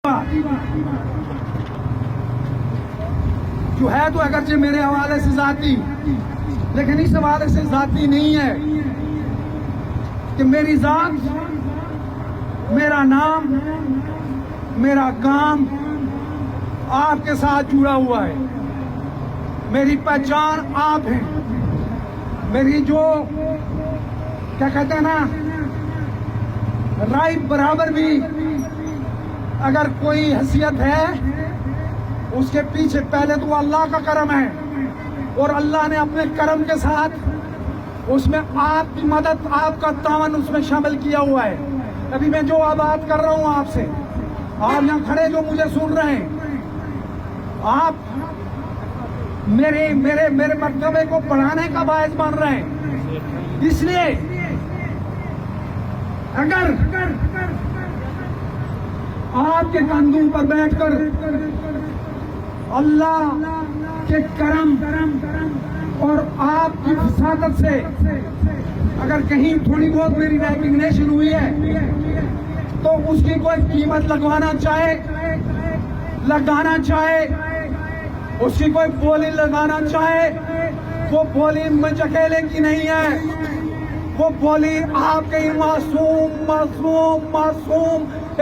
جو ہے تو اگرچہ میرے حوالے سے ذاتی، لیکن اس حوالے سے ذاتی نہیں ہے کہ میری ذات، میرا نام، میرا کام آپ کے ساتھ جڑا ہوا ہے. میری پہچان آپ ہیں. میری جو کیا کہتے ہیں نا رائٹ برابر بھی اگر کوئی حیثیت ہے، اس کے پیچھے پہلے تو اللہ کا کرم ہے، اور اللہ نے اپنے کرم کے ساتھ اس میں آپ کی مدد، آپ کا تعاون اس میں شامل کیا ہوا ہے. ابھی میں جو بات کر رہا ہوں آپ سے، آپ یہاں کھڑے جو مجھے سن رہے ہیں، آپ میرے مرتبے کو بڑھانے کا باعث بن رہے ہیں. اس لیے اگر آپ کے کندھوں پر بیٹھ کر اللہ کے کرم اور آپ کی وساطت سے اگر کہیں تھوڑی بہت میری ریکگنیشن ہوئی ہے تو اس کی کوئی قیمت لگانا چاہے اس کی کوئی بولی لگانا چاہے، وہ بولی مجھ اکیلے کی نہیں ہے، وہ بولی آپ کے معصوم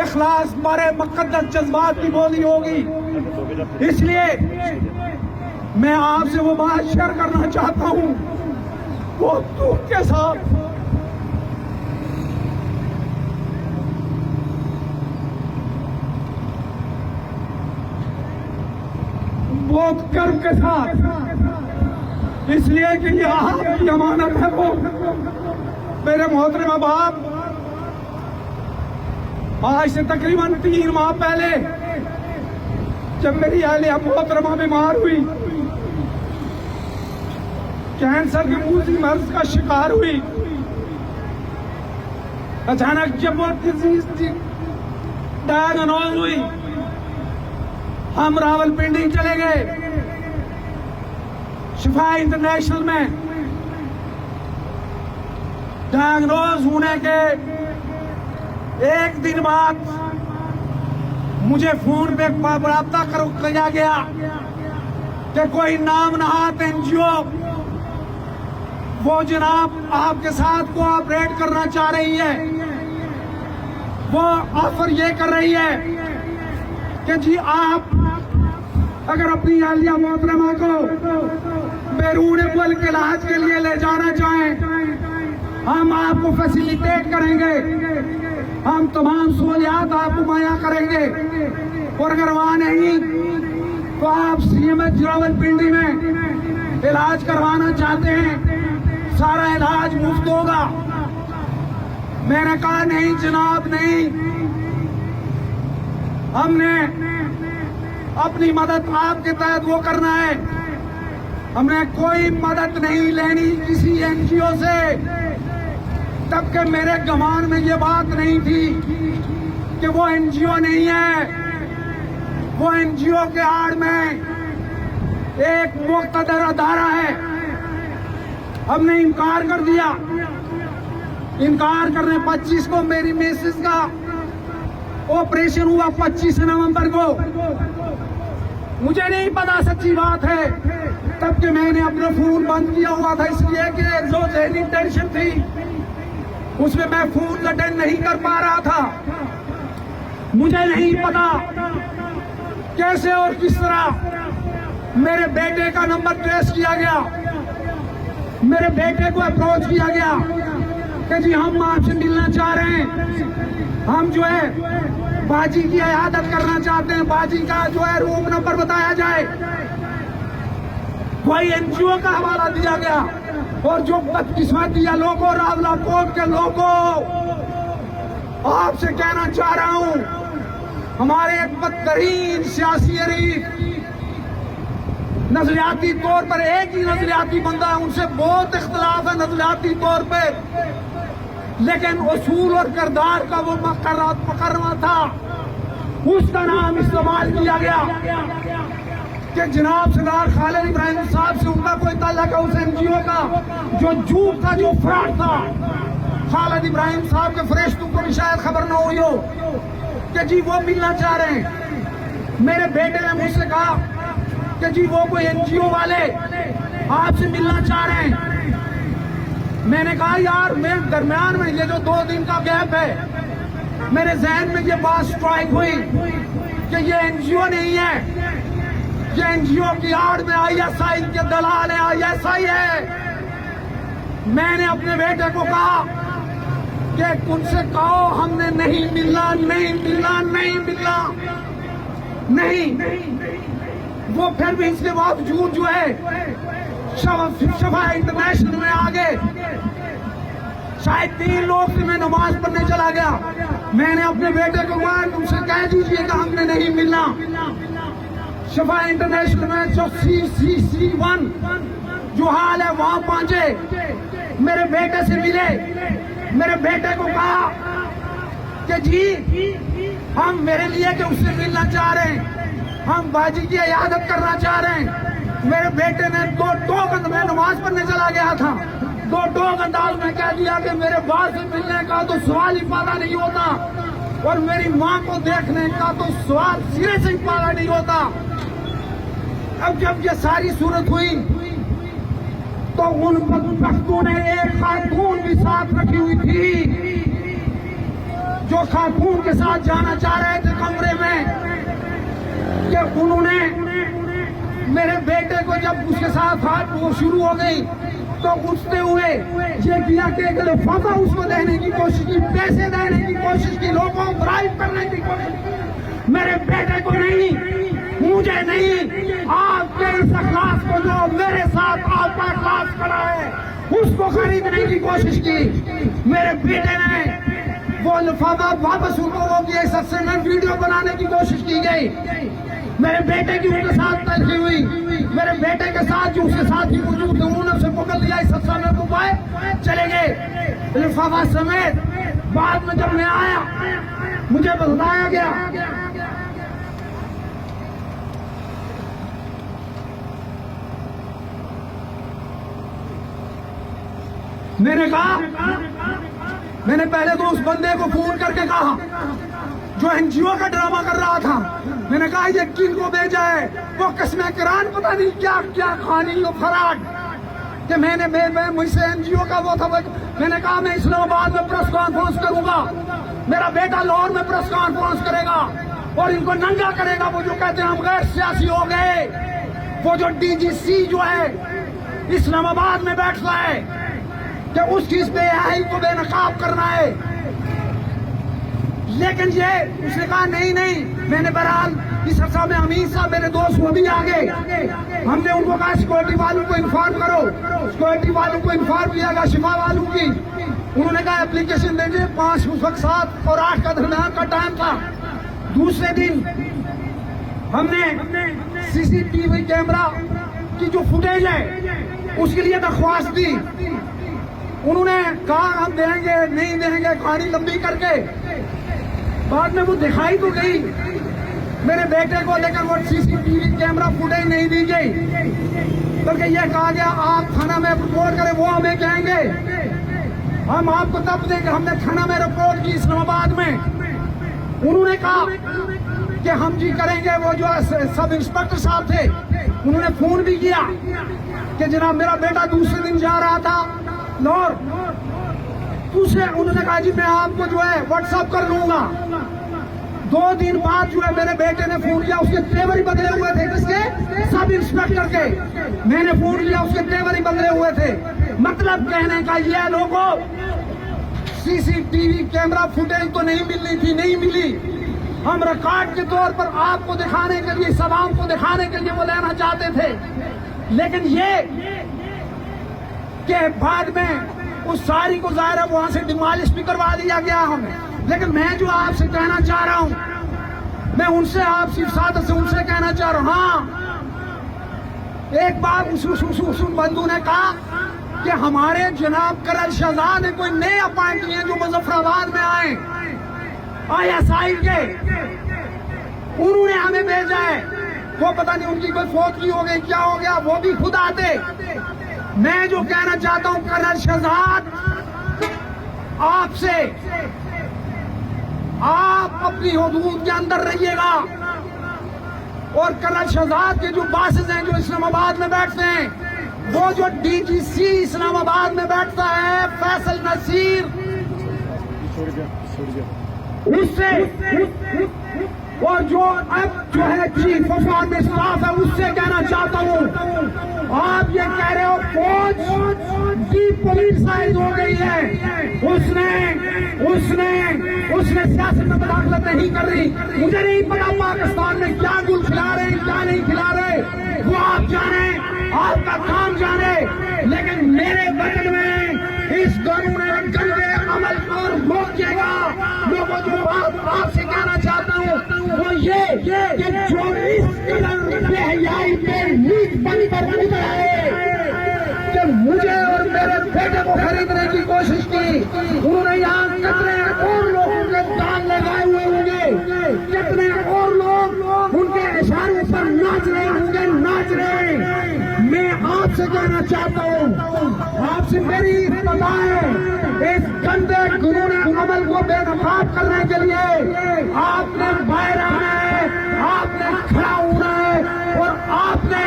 اخلاص بارے مقدس جذبات کی بولی ہوگی. اس لیے میں آپ سے وہ بات شیئر کرنا چاہتا ہوں، وہ دکھ کے ساتھ بہت کرم کے ساتھ، اس لیے کہ یہ آپ کی امانت ہے. وہ میرے محترم باپ، آج سے تقریباً 3 ماہ پہلے جب میری اہلیہ محترمہ بیمار ہوئی، کینسر کے موذی مرض کا شکار ہوئی، اچانک جب وہ ڈیزیز ڈائیگنوز ہوئی، ہم راولپنڈی چلے گئے شفا انٹرنیشنل میں. ڈائیگنوز ہونے کے ایک دن بعد مجھے فون پہ رابطہ کیا گیا کہ کوئی نام نہاد NGO وہ جناب آپ کے ساتھ کوآپریٹ کرنا چاہ رہی ہے. وہ آفر یہ کر رہی ہے کہ جی آپ اگر اپنی اہلیہ محترمہ کو بیرون ملک علاج کے لیے لے جانا چاہیں، ہم آپ کو فیسیلیٹیٹ کریں گے، ہم تمام سہولیات آپ کو مہیا کریں گے، اور اگر وہاں نہیں تو آپ CMH راولپنڈی میں علاج کروانا چاہتے ہیں، سارا علاج مفت ہوگا. میں نے کہا نہیں جناب، نہیں، ہم نے اپنی مدد آپ کے تحت وہ کرنا ہے. ہم نے کوئی مدد نہیں لینی کسی NGO سے، تب کہ میرے گمان میں یہ بات نہیں تھی کہ وہ NGO نہیں ہے. وہ NGO کے آڑ میں ایک مقتدر ادارہ ہے. ہم نے انکار کر دیا. انکار کرنے 25 کو میری میسز کا آپریشن ہوا، 25 نومبر کو. مجھے نہیں پتا سچی بات ہے، تب کہ میں نے اپنا فون بند کیا ہوا تھا، اس لیے کہ جو ذہنی ٹینشن تھی اس میں میں فون اٹینڈ نہیں کر پا رہا تھا. مجھے نہیں پتا کیسے اور کس طرح میرے بیٹے کا نمبر ٹریس کیا گیا. میرے بیٹے کو اپروچ کیا گیا کہ جی ہم آپ سے ملنا چاہ رہے ہیں، ہم جو ہے باجی کی عیادت کرنا چاہتے ہیں، باجی کا جو ہے روم نمبر بتایا جائے. وہی NGO کا حوالہ دیا گیا. اور جو بدقسمتی ہے لوگوں، راولاکوٹ کے لوگوں، آپ سے کہنا چاہ رہا ہوں، ہمارے ایک بدترین سیاسی حریف نظریاتی طور پر ایک ہی نظریاتی بندہ ہے، ان سے بہت اختلاف ہے نظریاتی طور پہ، لیکن اصول اور کردار کا وہ مقررہ تھا. اس کا نام استعمال کیا گیا کہ جناب سردار خالد ابراہیم صاحب سے ان کا کوئی تعلق ہے اس NGO کا جو جھوٹ تھا، جو فراڈ تھا. خالد ابراہیم صاحب کے فرشتوں کو بھی شاید خبر نہ ہوئی ہو. کہ جی وہ ملنا چاہ رہے ہیں. میرے بیٹے نے مجھ سے کہا کہ جی وہ کوئی NGO والے آپ سے ملنا چاہ رہے ہیں. میں نے کہا یار میں درمیان میں یہ جو 2 دن کا گیپ ہے میرے ذہن میں یہ بات سٹرائک ہوئی کہ یہ NGO نہیں ہے, یہ NGO کی آڑ میں ISI کے دلال ہیں, ISI ہے. میں نے اپنے بیٹے کو کہا کہ ان سے کہو ہم نے نہیں ملنا, نہیں ملنا, نہیں ملنا, نہیں. وہ پھر بھی اس کے باوجود جو ہے شفا انٹرنیشنل میں آگے شاید 3 لوگ سے میں نماز پڑھنے چلا گیا. میں نے اپنے بیٹے کو کہا تم سے کہہ دیجئے کہ ہم نے نہیں ملنا. شفا انٹرنیشنل میں جو CC1 جو حال ہے وہاں پہنچے, میرے بیٹے سے ملے. میرے بیٹے کو کہا کہ جی ہم میرے لیے کہ اس سے ملنا چاہ رہے ہیں, ہم باجی کی عیادت کرنا چاہ رہے ہیں. میرے بیٹے نے میں نماز پڑھنے چلا گیا تھا, 2 انداز میں کہہ دیا کہ میرے باپ سے ملنے کا تو سوال ہی پیدا نہیں ہوتا اور میری ماں کو دیکھنے کا تو سوال سرے سے ہی پیدا نہیں ہوتا. اب جب یہ ساری صورت ہوئی تو ان بدبختوں نے ایک خاتون بھی ساتھ رکھی ہوئی تھی جو خاتون کے ساتھ جانا چاہ رہے تھے کمرے میں, کہ انہوں نے میرے بیٹے کو جب اس کے ساتھ وہ شروع ہو گئی تو اٹھتے ہوئے یہ کیا کہ لفافہ اس کو دینے کی کوشش کی, پیسے دینے کی کوشش کی, لوگوں کو برائب کرنے کی کوشش کی. میرے بیٹے کو نہیں, مجھے نہیں, آپ کے اس اخلاص کو جو میرے ساتھ آپ کا اخلاص کھڑا ہے اس کو خریدنے کی کوشش کی. میرے بیٹے نے وہ لفافہ واپس ان کو سے ویڈیو بنانے کی کوشش کی گئی. میرے بیٹے کی ان کے ساتھ تلخی ہوئی. میرے بیٹے کے ساتھ جو اس کے ساتھ ہی موجود تھے انہوں نے اسے پکڑ لیا, اس حادثہ میں کو پائے چلے گئے لفافہ سمیت. بعد میں جب میں آیا مجھے بتایا گیا میں نے کہا, میں نے پہلے تو اس بندے کو فون کر کے کہا جو NGO کا ڈرامہ کر رہا تھا, میں نے کہا یہ کن کو بھیجا ہے, وہ قسم قرآن پتہ نہیں کیا کیا کھانی و فراڈ کہ میں نے مجھ سے NGO کا وہ تھا. میں نے کہا میں اسلام آباد میں پریس کانفرنس کروں گا, میرا بیٹا لاہور میں پریس کانفرنس کرے گا اور ان کو ننگا کرے گا. وہ جو کہتے ہیں ہم غیر سیاسی ہو گئے, وہ جو DGC جو ہے اسلام آباد میں بیٹھتا ہے کہ اس چیز پہ آئی کو بے نقاب کرنا ہے. لیکن یہ اس نے کہا نہیں نہیں. میں نے بہرحال اس عرصہ میں امین صاحب میرے دوست وہ بھی آگے, ہم نے ان کو کہا سیکورٹی والوں کو انفارم کرو. سیکورٹی والوں کو انفارم کیا گیا, شفا والوں کی. انہوں نے کہا اپلیکیشن دیں گے. 5 اس وقت 7 اور 8 کا درمیان کا ٹائم تھا. دوسرے دن ہم نے CCTV کیمرہ کی جو فوٹیج ہے اس کے لیے درخواست دی. انہوں نے کہا ہم دیں گے, نہیں دیں گے, کہانی لمبی کر کے. بعد میں وہ دکھائی تو گئی میرے بیٹے کو, لیکن وہ CCTV کیمرہ فوٹیج نہیں دی گئی, بلکہ یہ کہا گیا آپ تھانہ میں رپورٹ کریں. وہ ہمیں کہیں گے ہم آپ کو تب دیں گے. ہم نے تھانہ میں رپورٹ کی اسلام آباد میں. انہوں نے کہا کہ ہم جی کریں گے. وہ جو سب انسپیکٹر صاحب تھے انہوں نے فون بھی کیا کہ جناب میرا بیٹا دوسرے دن جا رہا تھا لاہور. انہوں نے کہا جی میں آپ کو جو ہے واٹس ایپ کر لوں گا. 2 دن بعد جو ہے میرے بیٹے نے فون کیا, اس کے تیور ہی بدلے ہوئے تھے. کس کے؟ سب انسپیکٹر کے. میں نے فون لیا, اس کے تیور ہی بدلے ہوئے تھے. مطلب کہنے کا یہ لوگوں CCTV کیمرہ فوٹیج تو نہیں ملنی تھی, نہیں ملی. ہم ریکارڈ کے طور پر آپ کو دکھانے کے لیے, سب عام کو دکھانے کے لیے وہ لینا چاہتے تھے. لیکن یہ کہ بعد میں اس ساری کو ظاہر ہے وہاں سے ڈیمالش بھی کروا دیا گیا ہمیں. لیکن میں جو آپ سے کہنا چاہ رہا ہوں, میں ان سے آپ صرف ساتھ سے ان سے کہنا چاہ رہا ہوں. ہاں ایک بار اس بندو نے کہا کہ ہمارے جناب کرل شہزاد نے کوئی نئے اپائنٹ کیے ہیں جو مظفر آباد میں آئے ISI کے, انہوں نے ہمیں بھیجا ہے. وہ پتہ نہیں ان کی کوئی فوت کی ہو گئی, کیا ہو گیا, وہ بھی خود آتے. میں جو کہنا چاہتا ہوں کرل شہزاد, آپ سے آپ اپنی حدود کے اندر رہیے گا. اور کرنل شہزاد کے جو باسز ہیں جو اسلام آباد میں بیٹھتے ہیں، وہ جو ڈی جی سی اسلام آباد میں بیٹھتا ہے فیصل نصیر، اس سے اور جو اب جو ہے چیف آف آرمی اسٹاف ہے اس سے کہنا چاہتا ہوں، آپ یہ کہہ رہے ہو فوج ڈی پولیٹیسائز ہو گئی ہے، اس نے سیاست میں مداخلت نہیں کر رہی. مجھے نہیں پتا پاکستان میں کیا گل کھلا رہے ہیں کیا نہیں کھلا رہے، وہ آپ جانیں، آپ کا کام جانے. لیکن میرے وطن میں اس قانون گندے عمل کو روکیے گا. لوگوں جو بات آپ سے کہنا چاہتا ہوں وہ یہ کہ جو اس قدر بے حیائی میں نیچ بن کر اتر آئے کہ مجھے اور میرے بیٹے کو خریدنے کی کوشش کی، انہوں نے یہاں کتنے اور لوگوں کے دان لگائے ہوئے ہوں گے، کتنے اور لوگ ان کے اشاروں پر ناچ رہے ہوں گے، ناچ رہے. میں آپ سے کہنا چاہتا ہوں، آپ سے میری اطلاع ہے، اس گندے قانونی عمل کو بے نقاب کرنے کے لیے آپ نے باہر آنا ہے، آپ نے کھڑا ہونا ہے، اور آپ نے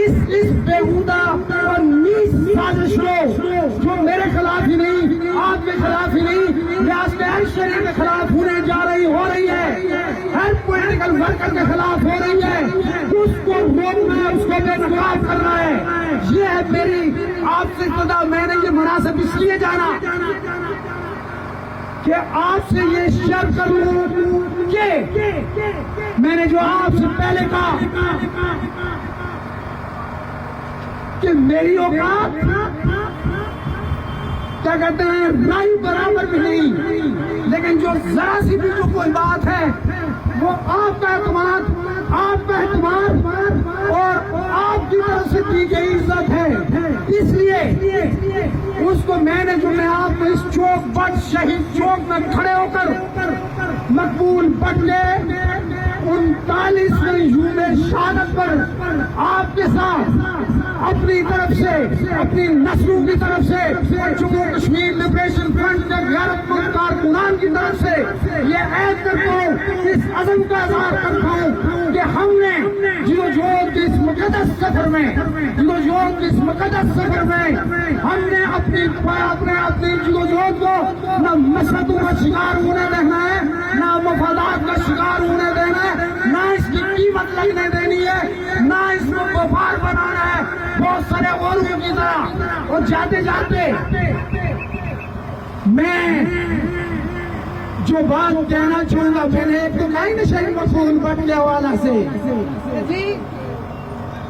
اس بےہودہ اور نیچ سازش کو جو میرے خلاف ہی نہیں، آپ کے خلاف ہی نہیں، ریاست شریف کے خلاف ہونے جا رہی ہو رہی ہے، ہر پولیٹیکل ورکر کے خلاف ہو رہی ہے، اس کو روکنا ہے، اس کو بے نقاب کرنا ہے. یہ ہے میری آپ سے اطلاع. میں نے یہ مناسب اس لیے جانا کہ آپ سے یہ شیئر کر لوں کہ میں نے جو آپ سے پہلے کہا کہ میری اوقات کیا کہتے ہیں رائی برابر بھی نہیں، لیکن جو ذرا سی بھی جو کوئی بات ہے وہ آپ کا اعتماد، آپ کا اعتماد اور آپ کی طرف سے دی گئی عزت ہے. اس لیے اس کو میں نے جو میں آپ کو اس چوک بٹ شہید چوک میں کھڑے ہو کر مقبول بٹ کے 39ویں یوم شہادت پر آپ کے ساتھ اپنی طرف سے، اپنی نسلوں کی طرف سے، جموں کشمیر لبریشن فرنٹ کے غیرت مند کارکنان کی طرف سے یہ عہد کرتا ہوں، اس عزم کا اظہار کرتا ہوں کہ ہم نے جدوجہد کے اس مقدس سفر میں، جدوجہد کے اس مقدس سفر میں ہم نے اپنی جدوجہد کو نہ مشرتوں کا شکار ہونے دینا ہے، نہ مفادات کا شکار ہونے دینا ہے، نہ اس کی قیمت لگنے دینی ہے، نہ اس کو وفار بنانا ہے بہت سارے اوروں کی طرح. اور جاتے جاتے میں جو بات کہنا چاہوں گا، میں نے ایک تو کہیں نہ شہید مقبول بٹ کے حوالہ سے